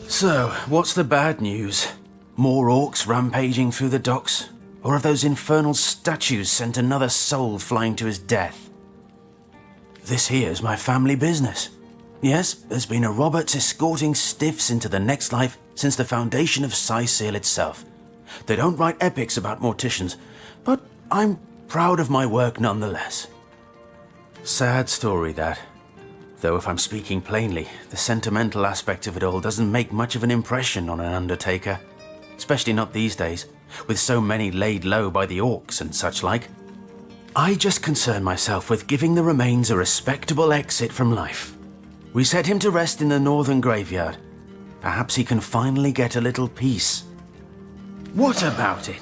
So, what's the bad news? More orcs rampaging through the docks? Or have those infernal statues sent another soul flying to his death? This here's my family business. Yes, there's been a Roberts escorting stiffs into the next life since the foundation of SIn itself. They don't write epics about morticians, but I'm proud of my work nonetheless. Sad story, that. Though if I'm speaking plainly, the sentimental aspect of it all doesn't make much of an impression on an undertaker. Especially not these days, with so many laid low by the orcs and such like. I just concern myself with giving the remains a respectable exit from life. We set him to rest in the northern graveyard. Perhaps he can finally get a little peace. What about it?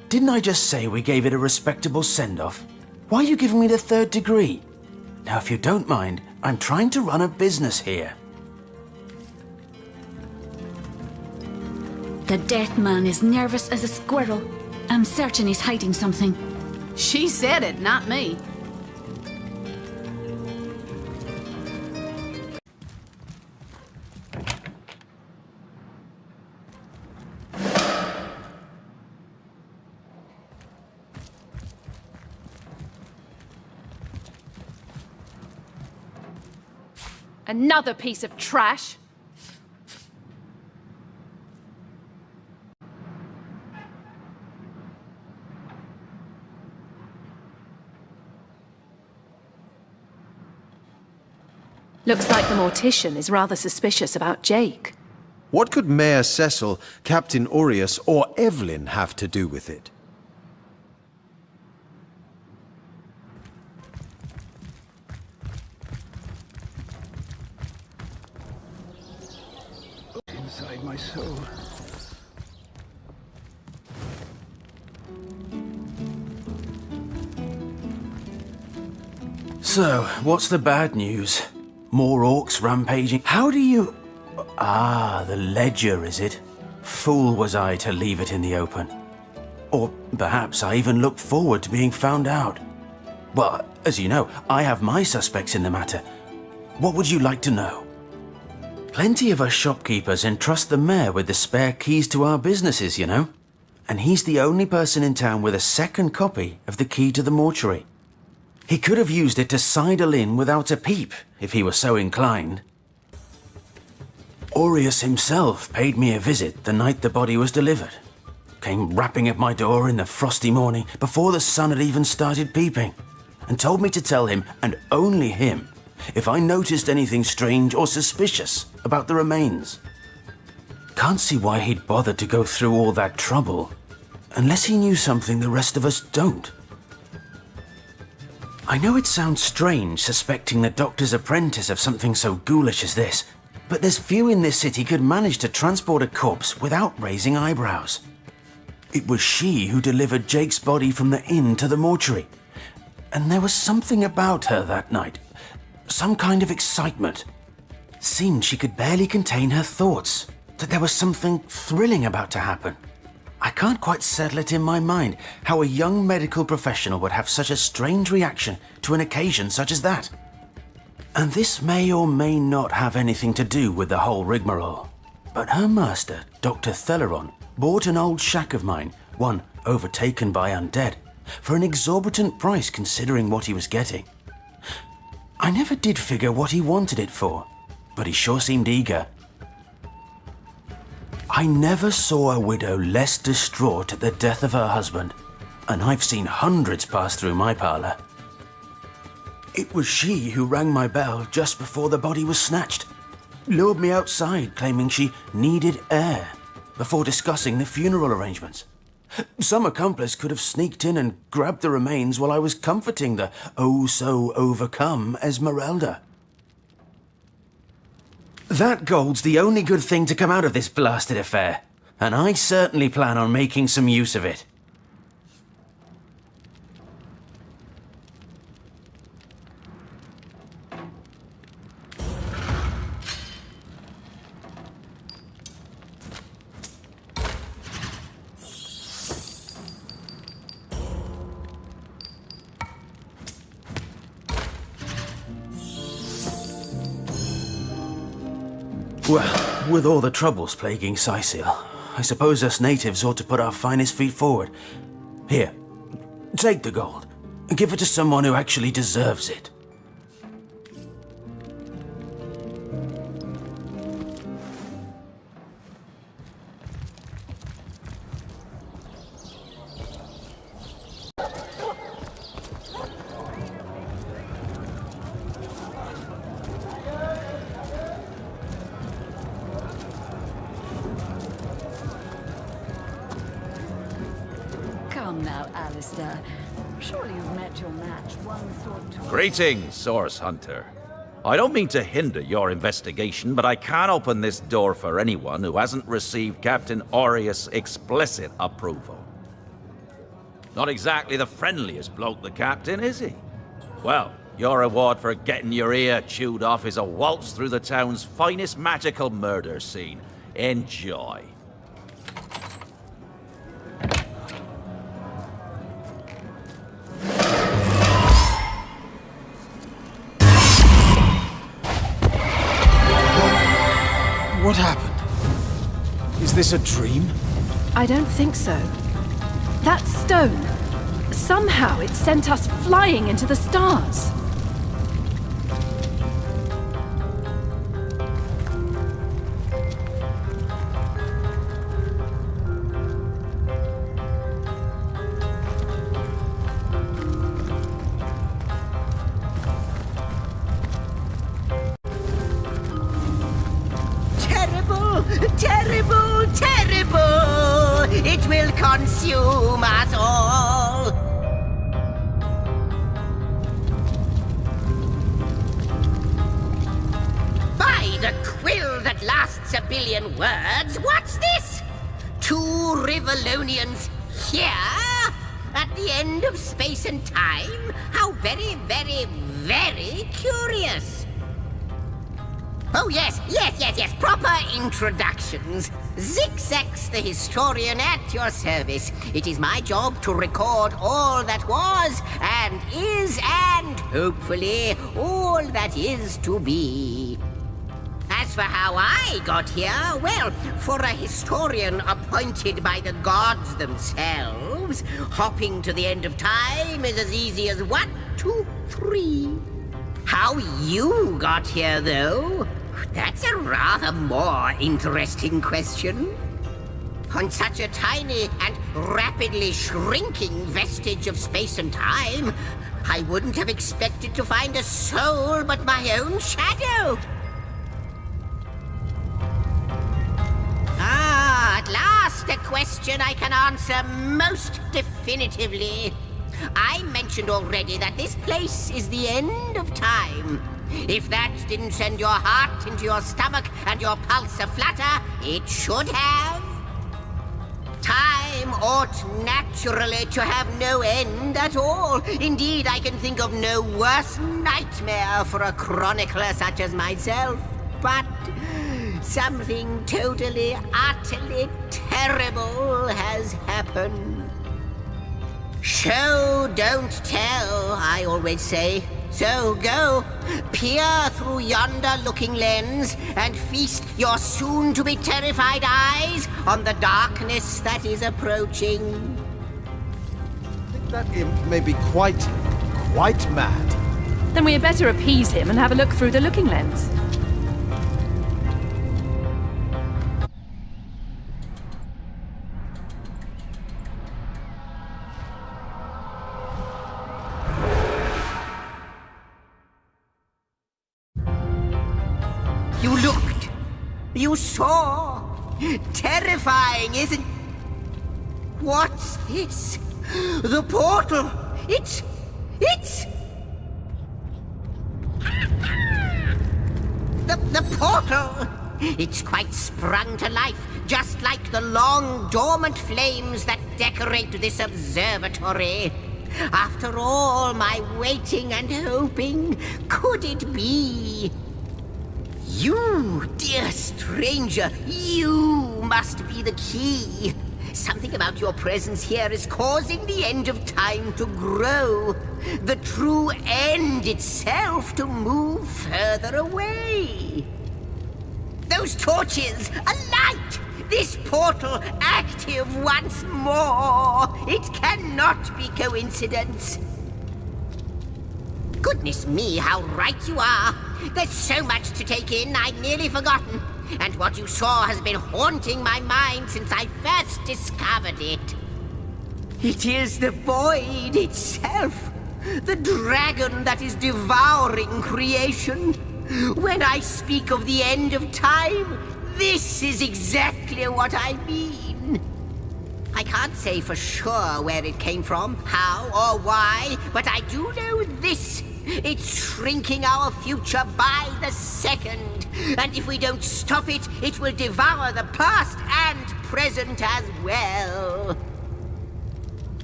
Didn't I just say we gave it a respectable send-off? Why are you giving me the third degree? Now, if you don't mind, I'm trying to run a business here. The dead man is nervous as a squirrel. I'm certain he's hiding something. She said it, not me. Another piece of trash. Looks like the mortician is rather suspicious about Jake. What could Mayor Cecil, Captain Aureus, or Evelyn have to do with it? Inside my soul. So, what's the bad news? More orcs rampaging? How do you... Ah, the ledger, is it? Fool was I to leave it in the open. Or perhaps I even looked forward to being found out. Well, as you know, I have my suspects in the matter. What would you like to know? Plenty of us shopkeepers entrust the mayor with the spare keys to our businesses, you know. And he's the only person in town with a second copy of the key to the mortuary. He could have used it to sidle in without a peep, if he were so inclined. Aureus himself paid me a visit the night the body was delivered. Came rapping at my door in the frosty morning before the sun had even started peeping, and told me to tell him, and only him, if I noticed anything strange or suspicious about the remains. Can't see why he'd bothered to go through all that trouble, unless he knew something the rest of us don't. I know it sounds strange suspecting the doctor's apprentice of something so ghoulish as this, but there's few in this city could manage to transport a corpse without raising eyebrows. It was she who delivered Jake's body from the inn to the mortuary, and there was something about her that night, some kind of excitement. Seemed she could barely contain her thoughts, that there was something thrilling about to happen. I can't quite settle it in my mind how a young medical professional would have such a strange reaction to an occasion such as that. And this may or may not have anything to do with the whole rigmarole. But her master, Dr. Theleron, bought an old shack of mine, one overtaken by undead, for an exorbitant price considering what he was getting. I never did figure what he wanted it for, but he sure seemed eager. I never saw a widow less distraught at the death of her husband, and I've seen hundreds pass through my parlor. It was she who rang my bell just before the body was snatched, lured me outside claiming she needed air, before discussing the funeral arrangements. Some accomplice could have sneaked in and grabbed the remains while I was comforting the oh-so-overcome Esmeralda. That gold's the only good thing to come out of this blasted affair, and I certainly plan on making some use of it. Well, with all the troubles plaguing Sicil, I suppose us natives ought to put our finest feet forward. Here, take the gold, and give it to someone who actually deserves it. Come now, Alistair. Surely you've met your match once or twice. Greetings, Source Hunter. I don't mean to hinder your investigation, but I can't open this door for anyone who hasn't received Captain Aureus' explicit approval. Not exactly the friendliest bloke, the Captain, is he? Well, your reward for getting your ear chewed off is a waltz through the town's finest magical murder scene. Enjoy. What happened? Is this a dream? I don't think so. That stone, somehow it sent us flying into the stars. Terrible, terrible! It will consume us all! By the quill that lasts a billion words, what's this? Two Rivalonians here? At the end of space and time? How very, very, very curious! Oh, yes, proper introductions. Zixex the historian at your service. It is my job to record all that was, and is, and hopefully all that is to be. As for how I got here, well, for a historian appointed by the gods themselves, hopping to the end of time is as easy as 1, 2, 3. How you got here, though? That's a rather more interesting question. On such a tiny and rapidly shrinking vestige of space and time, I wouldn't have expected to find a soul but my own shadow. Ah, at last a question I can answer most definitively. I mentioned already that this place is the end of time. If that didn't send your heart into your stomach and your pulse a-flutter, it should have. Time ought naturally to have no end at all. Indeed, I can think of no worse nightmare for a chronicler such as myself. But something totally, utterly terrible has happened. Show, don't tell, I always say. So go, peer through yonder looking lens, and feast your soon-to-be terrified eyes on the darkness that is approaching. I think that imp may be quite mad. Then we had better appease him and have a look through the looking lens. You looked. You saw. Terrifying, isn't... What's this? The portal. It's... The portal. It's quite sprung to life, just like the long, dormant flames that decorate this observatory. After all my waiting and hoping, could it be? You, dear stranger, you must be the key. Something about your presence here is causing the end of time to grow. The true end itself to move further away. Those torches, alight! This portal active once more! It cannot be coincidence. Goodness me, how right you are. There's so much to take in, I'd nearly forgotten. And what you saw has been haunting my mind since I first discovered it. It is the void itself. The dragon that is devouring creation. When I speak of the end of time, this is exactly what I mean. I can't say for sure where it came from, how or why, but I do know this. It's shrinking our future by the second. And if we don't stop it, it will devour the past and present as well.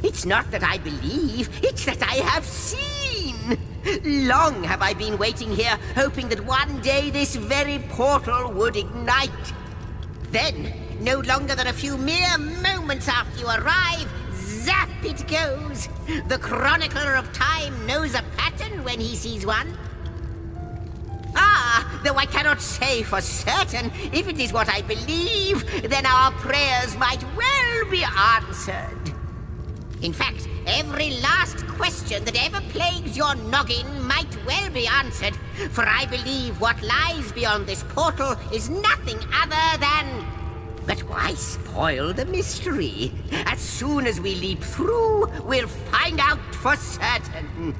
It's not that I believe, it's that I have seen. Long have I been waiting here, hoping that one day this very portal would ignite. Then, no longer than a few mere moments after you arrive, zap it goes. The chronicler of time knows a pattern when he sees one. Ah, though I cannot say for certain, if it is what I believe, then our prayers might well be answered. In fact, every last question that ever plagues your noggin might well be answered, for I believe what lies beyond this portal is nothing other than... But why spoil the mystery? As soon as we leap through, we'll find out for certain.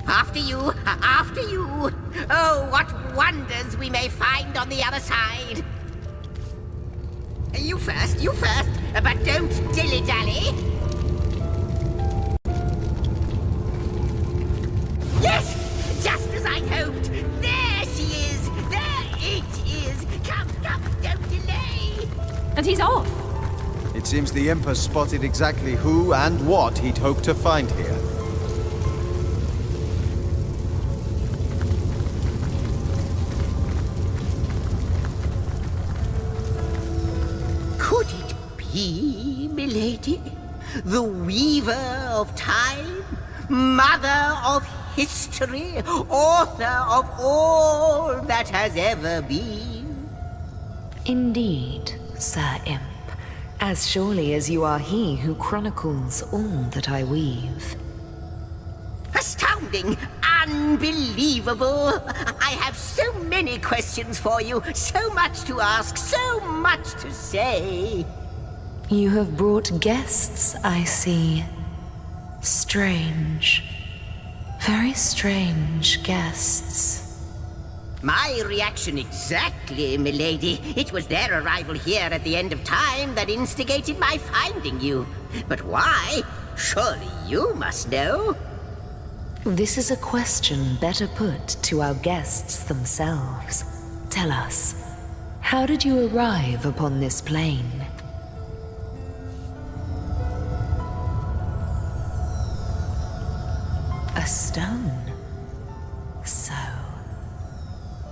After you, after you. Oh, what wonders we may find on the other side. You first, but don't dilly-dally. Yes! Just as I hoped! There she is! There it is! Come, don't delay! And he's off. It seems the Imp has spotted exactly who and what he'd hoped to find here. Could it be, milady? The Weaver of Time? Mother of history? Author of all that has ever been? Indeed, Sir Imp. As surely as you are he who chronicles all that I weave. Astounding! Unbelievable! I have so many questions for you, so much to ask, so much to say. You have brought guests, I see. Strange. Very strange guests. My reaction exactly, milady. It was their arrival here at the end of time that instigated my finding you. But why? Surely you must know. This is a question better put to our guests themselves. Tell us, how did you arrive upon this plane? A stone. So,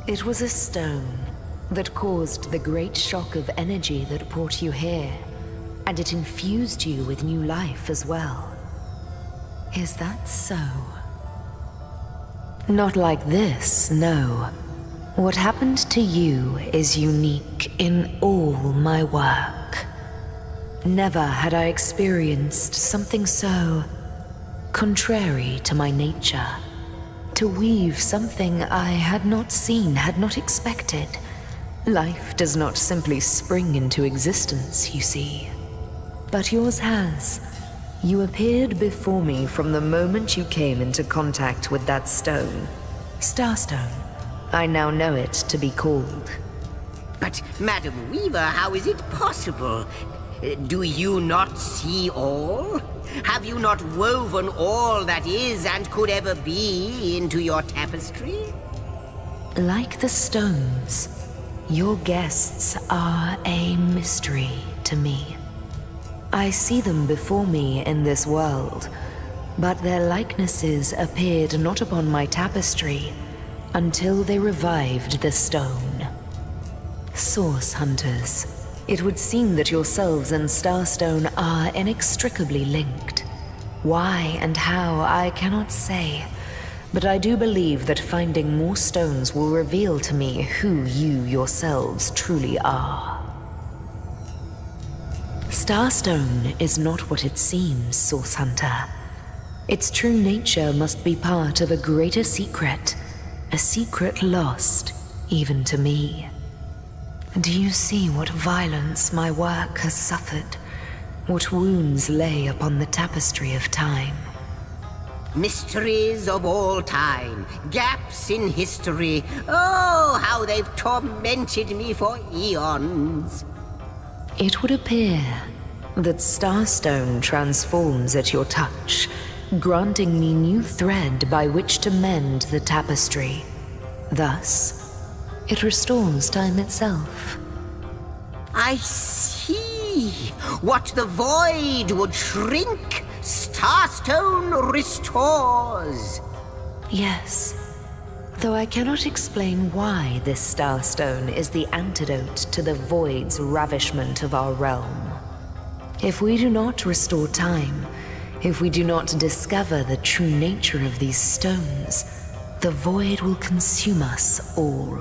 it was a stone that caused the great shock of energy that brought you here, and it infused you with new life as well. Is that so? Not like this, no. What happened to you is unique in all my work. Never had I experienced something so contrary to my nature. To weave something I had not seen, had not expected. Life does not simply spring into existence, you see. But yours has. You appeared before me from the moment you came into contact with that stone. Starstone. I now know it to be called. But, Madam Weaver, how is it possible? Do you not see all? Have you not woven all that is and could ever be into your tapestry? Like the stones, your guests are a mystery to me. I see them before me in this world, but their likenesses appeared not upon my tapestry until they revived the stone. Source hunters, it would seem that yourselves and Starstone are inextricably linked. Why and how, I cannot say, But I do believe that finding more stones will reveal to me who you yourselves truly are. Starstone is not what it seems, Source Hunter. Its true nature must be part of a greater secret, a secret lost even to me. Do you see what violence my work has suffered? What wounds lay upon the tapestry of time? Mysteries of all time, gaps in history. Oh, how they've tormented me for eons. It would appear that Starstone transforms at your touch, granting me new thread by which to mend the tapestry. Thus, it restores time itself. I see. What the void would shrink, Starstone restores. Yes, though I cannot explain why this Starstone is the antidote to the void's ravishment of our realm. If we do not restore time, if we do not discover the true nature of these stones, the void will consume us all.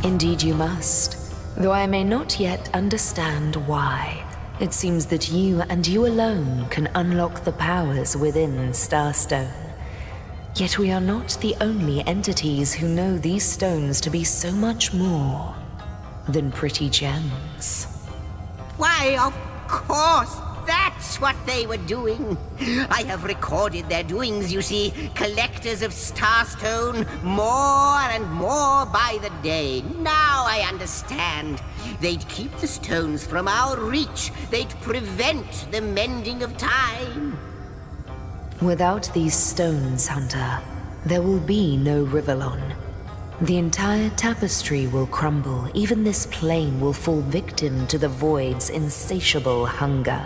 Indeed you must, though I may not yet understand why. It seems that you and you alone can unlock the powers within Starstone. Yet we are not the only entities who know these stones to be so much more than pretty gems. Why, of course, that's what they were doing. I have recorded their doings, you see. Collectors of Starstone, more and more by the day. Now I understand. They'd keep the stones from our reach. They'd prevent the mending of time. Without these stones, Hunter, there will be no Rivellon. The entire tapestry will crumble. Even this plane will fall victim to the void's insatiable hunger.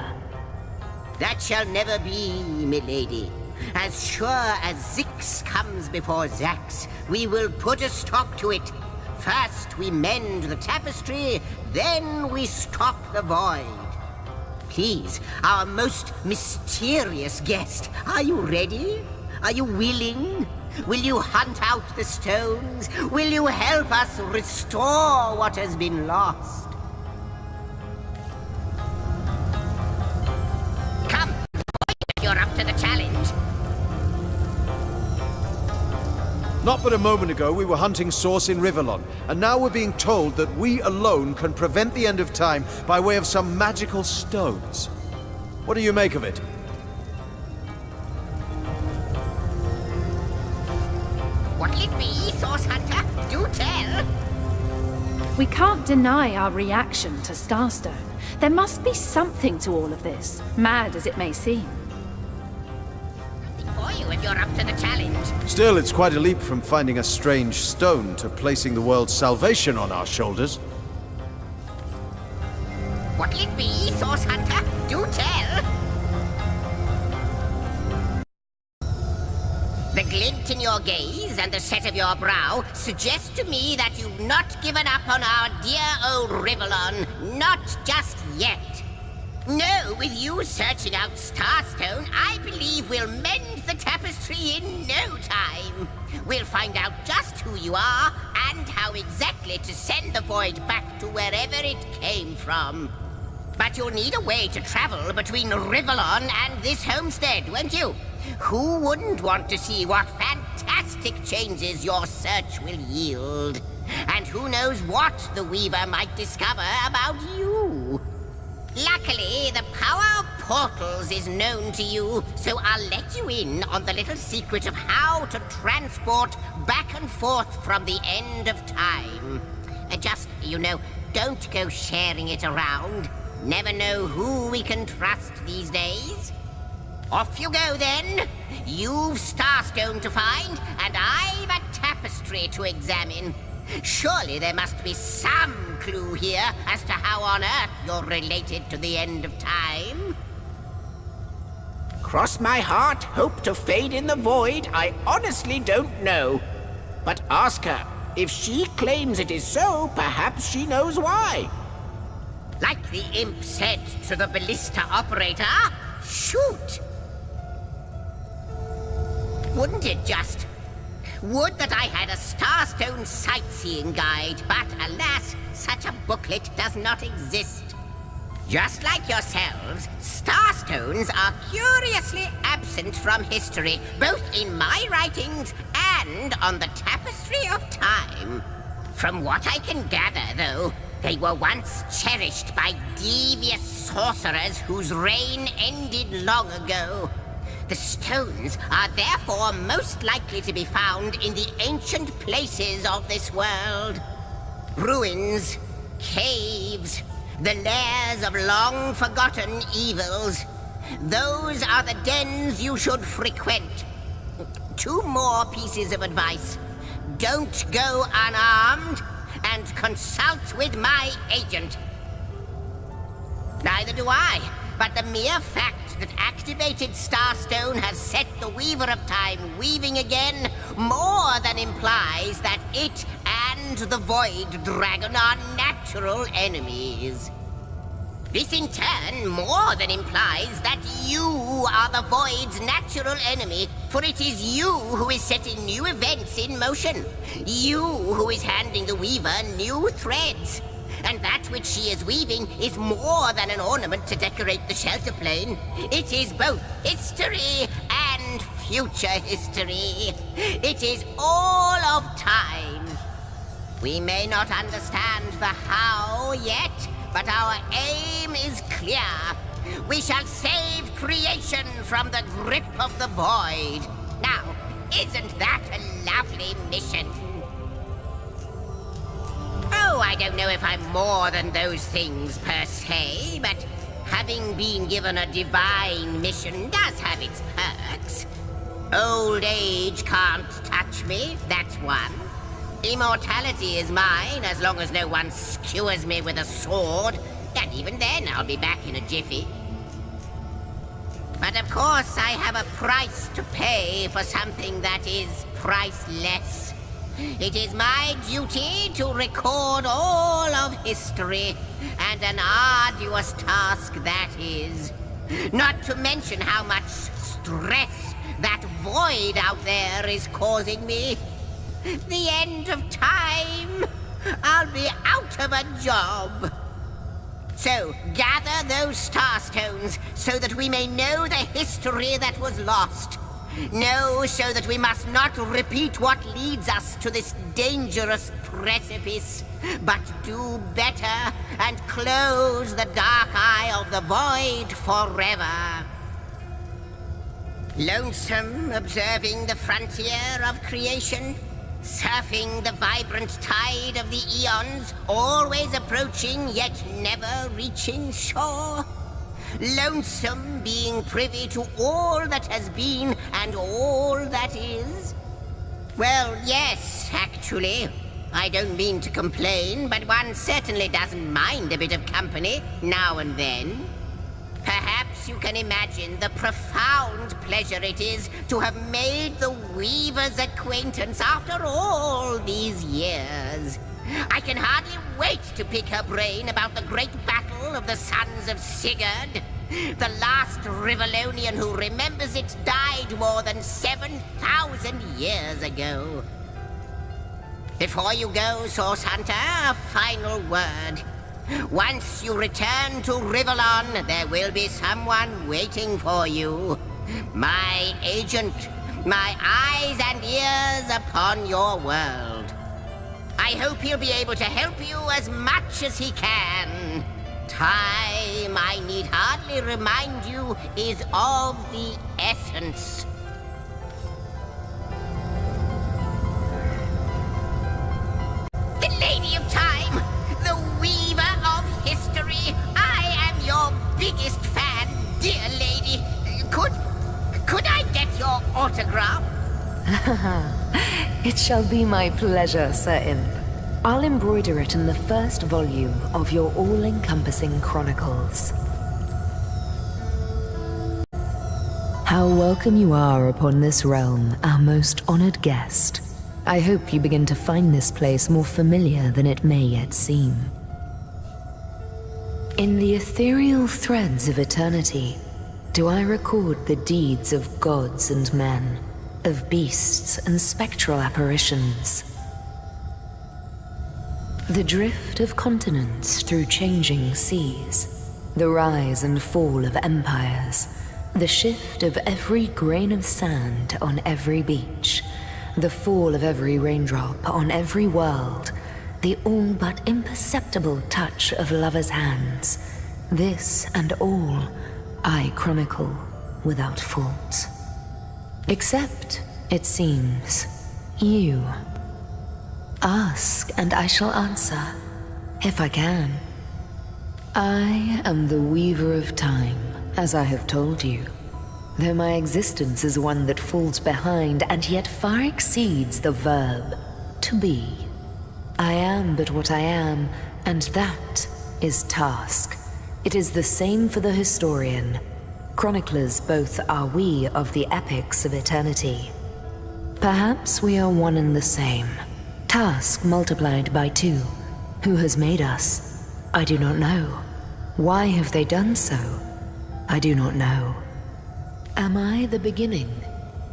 That shall never be, milady. As sure as Zix comes before Zax, we will put a stop to it. First we mend the tapestry, then we stop the void. Please, our most mysterious guest, are you ready? Are you willing? Will you hunt out the stones? Will you help us restore what has been lost? Come, if you're up to the challenge. Not but a moment ago we were hunting Source in Rivellon, and now we're being told that we alone can prevent the end of time by way of some magical stones. What do you make of it? What'll it be, Source Hunter? Do tell! We can't deny our reaction to Starstone. There must be something to all of this, mad as it may seem. Nothing for you if you're up to the challenge. Still, it's quite a leap from finding a strange stone to placing the world's salvation on our shoulders. What'll it be, Source Hunter? Do tell! The glint in your gaze and the set of your brow suggest to me that you've not given up on our dear old Rivellon. Not just yet. No, with you searching out Starstone, I believe we'll mend the tapestry in no time. We'll find out just who you are and how exactly to send the void back to wherever it came from. But you'll need a way to travel between Rivellon and this homestead, won't you? Who wouldn't want to see what fantastic changes your search will yield? And who knows what the Weaver might discover about you? Luckily, the power of portals is known to you, so I'll let you in on the little secret of how to transport back and forth from the end of time. Just, don't go sharing it around. Never know who we can trust these days. Off you go, then. You've Starstone to find, and I've a tapestry to examine. Surely there must be some clue here as to how on earth you're related to the end of time. Cross my heart, hope to fade in the void, I honestly don't know. But ask her. If she claims it is so, perhaps she knows why. Like the imp said to the ballista operator, shoot! Wouldn't it just? Would that I had a Starstone sightseeing guide, but alas, such a booklet does not exist. Just like yourselves, Starstones are curiously absent from history, both in my writings and on the tapestry of time. From what I can gather, though, they were once cherished by devious sorcerers whose reign ended long ago. The stones are therefore most likely to be found in the ancient places of this world. Ruins, caves, the lairs of long-forgotten evils. Those are the dens you should frequent. 2 more pieces of advice. Don't go unarmed, and consult with my agent. Neither do I, but the mere fact that activated Starstone has set the Weaver of Time weaving again more than implies that it and the Void Dragon are natural enemies. This in turn more than implies that you are the Void's natural enemy, for it is you who is setting new events in motion. You who is handing the Weaver new threads. And that which she is weaving is more than an ornament to decorate the shelter plane. It is both history and future history. It is all of time. We may not understand the how yet, but our aim is clear. We shall save creation from the grip of the Void. Now, isn't that a lovely mission? Oh, I don't know if I'm more than those things per se, but having been given a divine mission does have its perks. Old age can't touch me, that's one. Immortality is mine as long as no one skewers me with a sword, and even then I'll be back in a jiffy. But of course I have a price to pay for something that is priceless. It is my duty to record all of history, and an arduous task that is. Not to mention how much stress that void out there is causing me. The end of time. I'll be out of a job. So, gather those starstones so that we may know the history that was lost. Know so that we must not repeat what leads us to this dangerous precipice, but do better and close the dark eye of the void forever. Lonesome, observing the frontier of creation, surfing the vibrant tide of the eons, always approaching yet never reaching shore. Lonesome, being privy to all that has been and all that is. Well, yes, actually. I don't mean to complain, but one certainly doesn't mind a bit of company now and then. Perhaps you can imagine the profound pleasure it is to have made the Weaver's acquaintance after all these years. I can hardly wait to pick her brain about the great battle of the Sons of Sigurd. The last Rivellonian who remembers it died more than 7,000 years ago. Before you go, Source Hunter, a final word. Once you return to Rivellon, there will be someone waiting for you. My agent, my eyes and ears upon your world. I hope he'll be able to help you as much as he can. Time, I need hardly remind you, is of the essence. The Lady of Time, the Weaver of History. I am your biggest fan, dear lady. Could I get your autograph? It shall be my pleasure, SIn. I'll embroider it in the first volume of your all-encompassing chronicles. How welcome you are upon this realm, our most honored guest. I hope you begin to find this place more familiar than it may yet seem. In the ethereal threads of eternity, do I record the deeds of gods and men, of beasts and spectral apparitions. The drift of continents through changing seas, the rise and fall of empires, the shift of every grain of sand on every beach, the fall of every raindrop on every world, the all but imperceptible touch of lovers' hands, this and all I chronicle without fault. Except, it seems, you. Ask and I shall answer, if I can. I am the weaver of time, as I have told you, though my existence is one that falls behind and yet far exceeds the verb to be. I am but what I am, and that is task. It is the same for the historian. Chroniclers both are we of the epics of eternity. Perhaps we are one and the same. Task multiplied by 2. Who has made us? I do not know. Why have they done so? I do not know. Am I the beginning?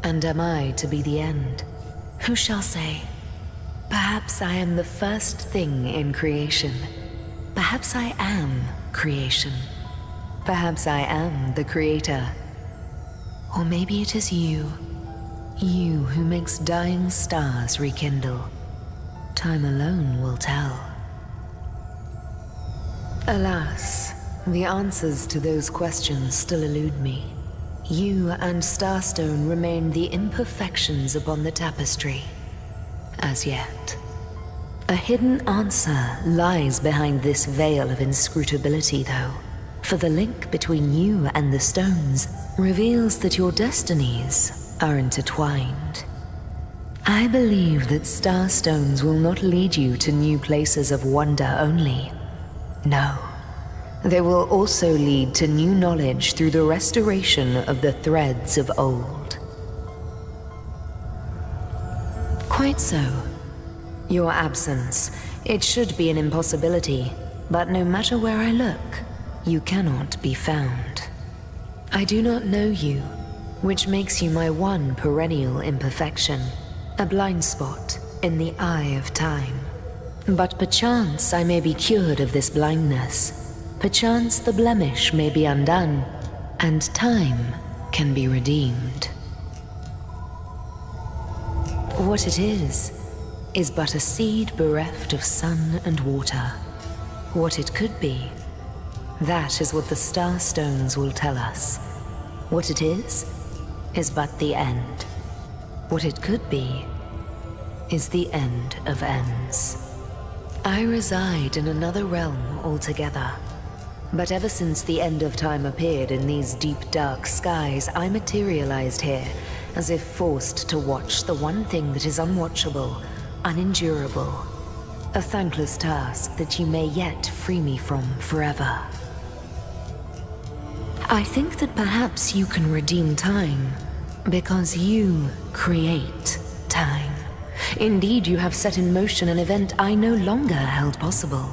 And am I to be the end? Who shall say? Perhaps I am the first thing in creation. Perhaps I am creation. Perhaps I am the creator. Or maybe it is you. You who makes dying stars rekindle. Time alone will tell. Alas, the answers to those questions still elude me. You and Starstone remain the imperfections upon the tapestry. As yet. A hidden answer lies behind this veil of inscrutability, though, for the link between you and the stones reveals that your destinies are intertwined. I believe that starstones will not lead you to new places of wonder only. No. They will also lead to new knowledge through the restoration of the threads of old. Quite so. Your absence, it should be an impossibility, but no matter where I look, you cannot be found. I do not know you, which makes you my one perennial imperfection, a blind spot in the eye of time. But perchance I may be cured of this blindness. Perchance the blemish may be undone, and time can be redeemed. What it is but a seed bereft of sun and water. What it could be, that is what the starstones will tell us. What it is but the end. What it could be is the end of ends. I reside in another realm altogether. But ever since the end of time appeared in these deep dark skies, I materialized here, as if forced to watch the one thing that is unwatchable, unendurable. A thankless task that you may yet free me from forever. I think that perhaps you can redeem time, because you create time. Indeed, you have set in motion an event I no longer held possible.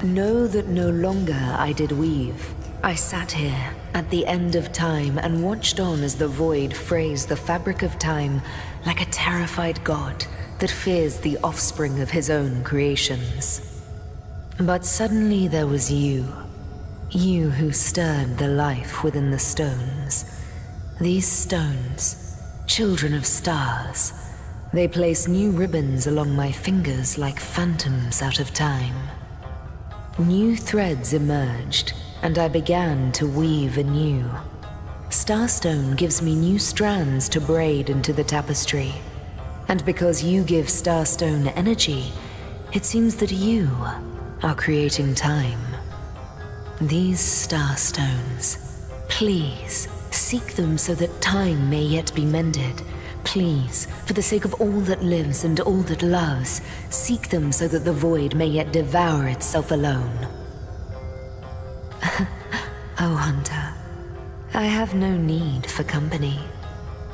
Know that no longer I did weave. I sat here at the end of time and watched on as the void frays the fabric of time like a terrified god that fears the offspring of his own creations. But suddenly there was you. You who stirred the life within the stones. These stones, children of stars, they place new ribbons along my fingers like phantoms out of time. New threads emerged, and I began to weave anew. Starstone gives me new strands to braid into the tapestry. And because you give Starstone energy, it seems that you are creating time. These Starstones, please seek them so that time may yet be mended. Please, for the sake of all that lives and all that loves, seek them so that the void may yet devour itself alone. Oh, Hunter, I have no need for company,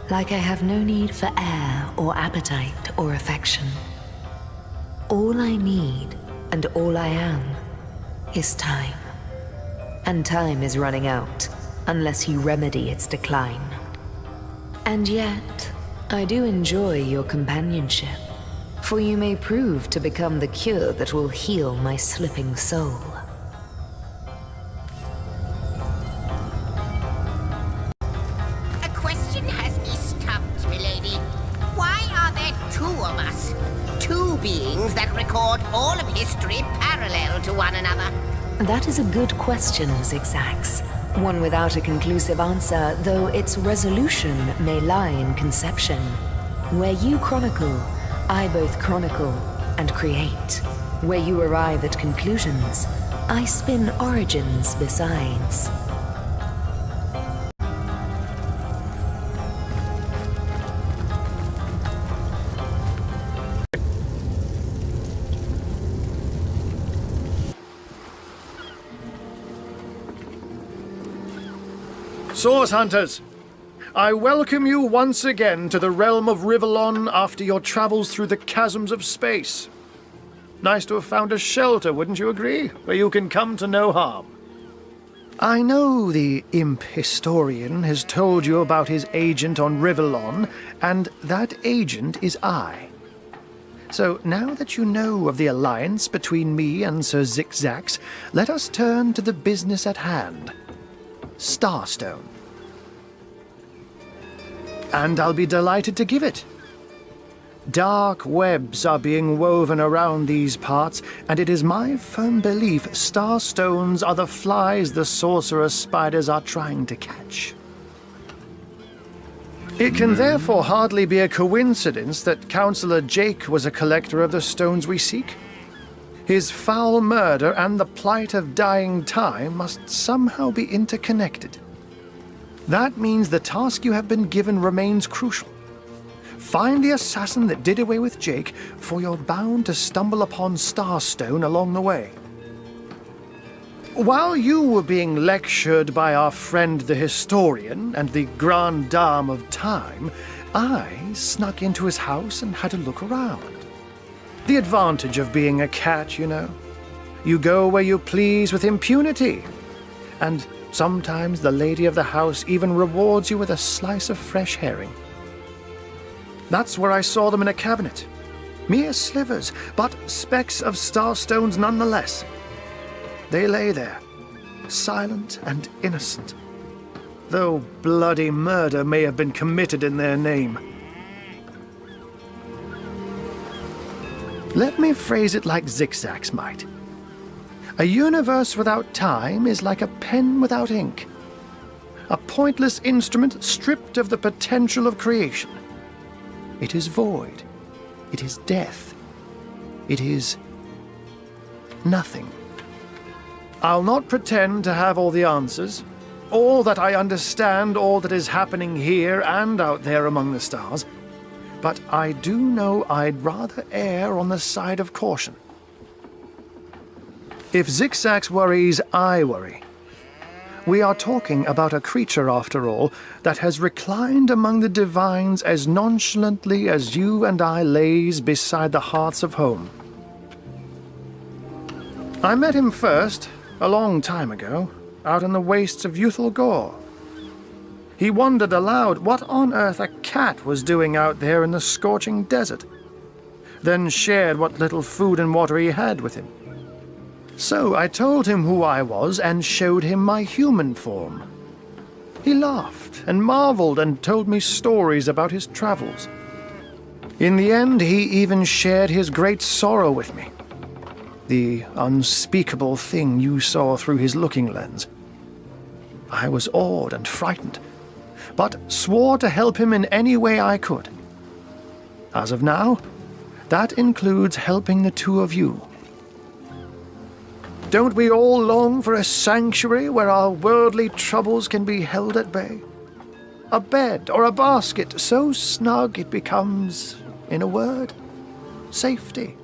like I have no need for air or appetite or affection. All I need and all I am is time. And time is running out unless you remedy its decline. And yet, I do enjoy your companionship, for you may prove to become the cure that will heal my slipping soul. A question has me stumped, milady. Why are there two of us? Two beings that record all of history parallel to one another. That is a good question, Zigzags. One without a conclusive answer, though its resolution may lie in conception. Where you chronicle, I both chronicle and create. Where you arrive at conclusions, I spin origins besides. Source Hunters, I welcome you once again to the realm of Rivellon after your travels through the chasms of space. Nice to have found a shelter, wouldn't you agree? Where you can come to no harm. I know the imp historian has told you about his agent on Rivellon, and that agent is I. So now that you know of the alliance between me and Sir Zigzags, let us turn to the business at hand. Starstone. And I'll be delighted to give it. Dark webs are being woven around these parts, and it is my firm belief starstones are the flies the sorcerer spiders are trying to catch. It can therefore hardly be a coincidence that Councillor Jake was a collector of the stones we seek. His foul murder and the plight of dying time must somehow be interconnected. That means the task you have been given remains crucial. Find the assassin that did away with Jake, for you're bound to stumble upon Starstone along the way. While you were being lectured by our friend the historian and the grande dame of time, I snuck into his house and had a look around. The advantage of being a cat, you know. You go where you please with impunity. And sometimes the lady of the house even rewards you with a slice of fresh herring. That's where I saw them in a cabinet. Mere slivers, but specks of starstones nonetheless. They lay there, silent and innocent, though bloody murder may have been committed in their name. Let me phrase it like Zigzags might. A universe without time is like a pen without ink. A pointless instrument stripped of the potential of creation. It is void. It is death. It is nothing. I'll not pretend to have all the answers, or that I understand all that is happening here and out there among the stars. But I do know I'd rather err on the side of caution. If Zigzags worries, I worry. We are talking about a creature, after all, that has reclined among the divines as nonchalantly as you and I laze beside the hearths of home. I met him first, a long time ago, out in the wastes of Youthful Gore. He wondered aloud what on earth a cat was doing out there in the scorching desert, then shared what little food and water he had with him. So I told him who I was and showed him my human form. He laughed and marveled and told me stories about his travels. In the end, he even shared his great sorrow with me. The unspeakable thing you saw through his looking lens. I was awed and frightened, but swore to help him in any way I could. As of now, that includes helping the two of you. Don't we all long for a sanctuary where our worldly troubles can be held at bay? A bed or a basket so snug it becomes, in a word, safety.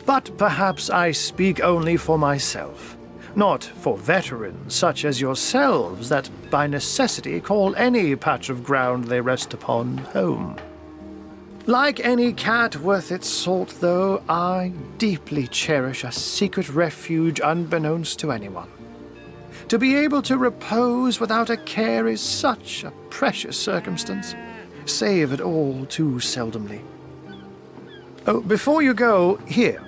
But perhaps I speak only for myself, not for veterans such as yourselves that by necessity call any patch of ground they rest upon home. Like any cat worth its salt, though, I deeply cherish a secret refuge unbeknownst to anyone. To be able to repose without a care is such a precious circumstance. say of it all too seldomly. Oh, before you go, here,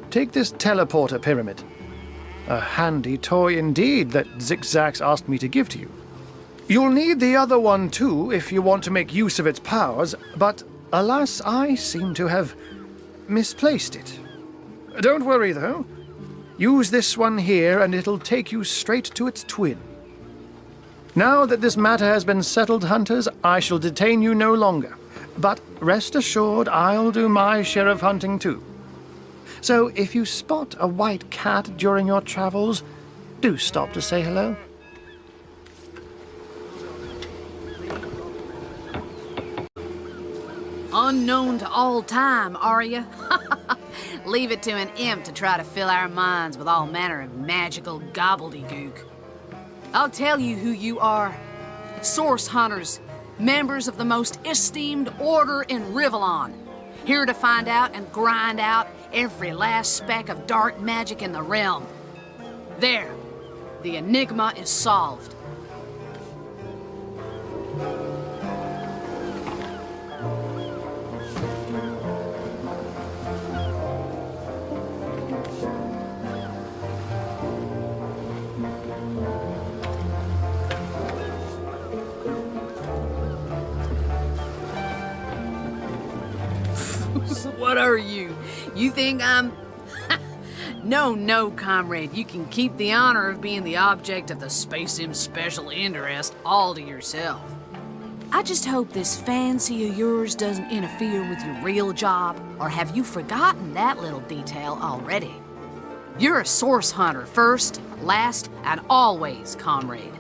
take this teleporter pyramid. A handy toy indeed that Zigzags asked me to give to you. You'll need the other one too if you want to make use of its powers, but alas, I seem to have misplaced it. Don't worry though. Use this one here and it'll take you straight to its twin. Now that this matter has been settled, hunters, I shall detain you no longer. But rest assured, I'll do my share of hunting too. So if you spot a white cat during your travels, do stop to say hello. Unknown to all time, are you? Leave it to an imp to try to fill our minds with all manner of magical gobbledygook. I'll tell you who you are. Source hunters, members of the most esteemed order in Rivellon. Here to find out and grind out every last speck of dark magic in the realm. There, the enigma is solved. What are you? You think I'm... No, comrade. You can keep the honor of being the object of the Space Sim's special interest all to yourself. I just hope this fancy of yours doesn't interfere with your real job, or have you forgotten that little detail already? You're a source hunter first, last, and always, comrade.